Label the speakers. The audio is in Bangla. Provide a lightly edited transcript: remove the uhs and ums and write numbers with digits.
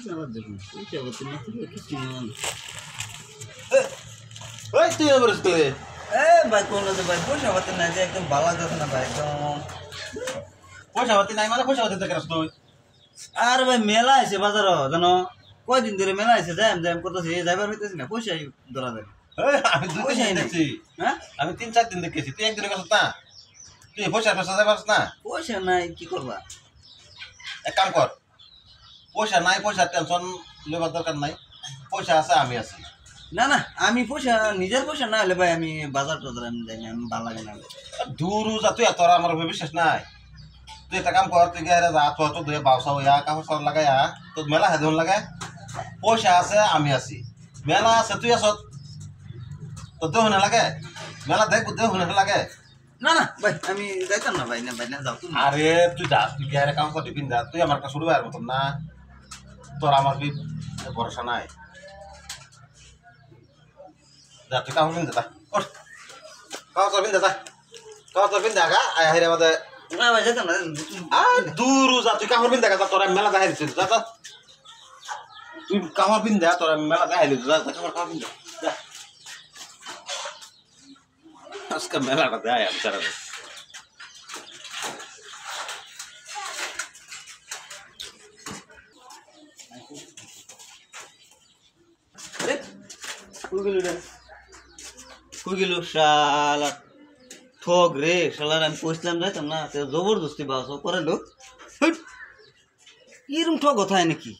Speaker 1: যাওয়ার দেখুন পয়সা পাতি না থাকলে কিছু না।
Speaker 2: ওই তুই এবার স্কুলে
Speaker 1: ভাই কোনটা তো ভাই পয়সা পাতি না যে একদম ভালো যাচ্ছে না ভাই একদম।
Speaker 2: পয়সা পাতি নাই মানে পয়সা পাতি দেখে তুই
Speaker 1: আর ভাই মেলা আছে বাজারও জানো কয়দিন ধরে মেলা আছে যাই করতেছি যাইবার হইতেছি না পয়সাই ধরা যায়।
Speaker 2: আমি দুই
Speaker 1: পয়সাই
Speaker 2: দিন
Speaker 1: নাই।
Speaker 2: দেখছি
Speaker 1: হ্যাঁ
Speaker 2: আমি 3-4 দিন দেখেছি তুই একদিন গেছিস না তুই পয়সা যাবার না
Speaker 1: পয়সা নাই কি করবা।
Speaker 2: এক কাম কর পয়সা নাই পয়সা টেনশন লেবার দরকার নাই পয়সা আছে আমি আছি
Speaker 1: না না আমি পয়সা নিজের পয়সা না হলে ভাই আমি বাজার টাজার আমি যাই না আমি ভালো লাগে না।
Speaker 2: দূর যা তুই তোর আমার উপর বিশ্বাস নাই তুই একটা কাম কর তুই গেলে যা তো তো ধুয়ে বাউসা হইয়া কাপড় সার লাগাইয়া তোর মেলা হেদন লাগায় পয়সা আছে আমি আছি মেলা আছে তুই আস তো দেহ না লাগে মেলা দেখ দেহ না লাগে
Speaker 1: না না ভাই আমি যাইতাম না ভাই না যাও তুমি।
Speaker 2: আরে তুই যা তুই গেলে কাম করতে পিন যা তুই আমার কাছে শুরু আর মতন না তোর আমার ভরসা নাই যা তুই কাপড় পিন যা ওঠ কাপড় পিন যা কাপড় পিন দেখা আয় হাইরে আমাদের
Speaker 1: না ভাই যাইতাম না
Speaker 2: আর দূর যা তুই কাপড় পিন দেখা তোরা মেলা দেখাই দিচ্ছিস যা তুই কাপড় পিন দেখা তোরা মেলা দেখাই দিচ্ছিস যা কাপড় পিন যা আজকে মেলাটা দেয় আমি সারা
Speaker 1: গেল শালা ঠক রে শালার আমি কইছিলাম যাইতাম না জবরদস্তি বাস করালো এরম ঠক কথা নাকি।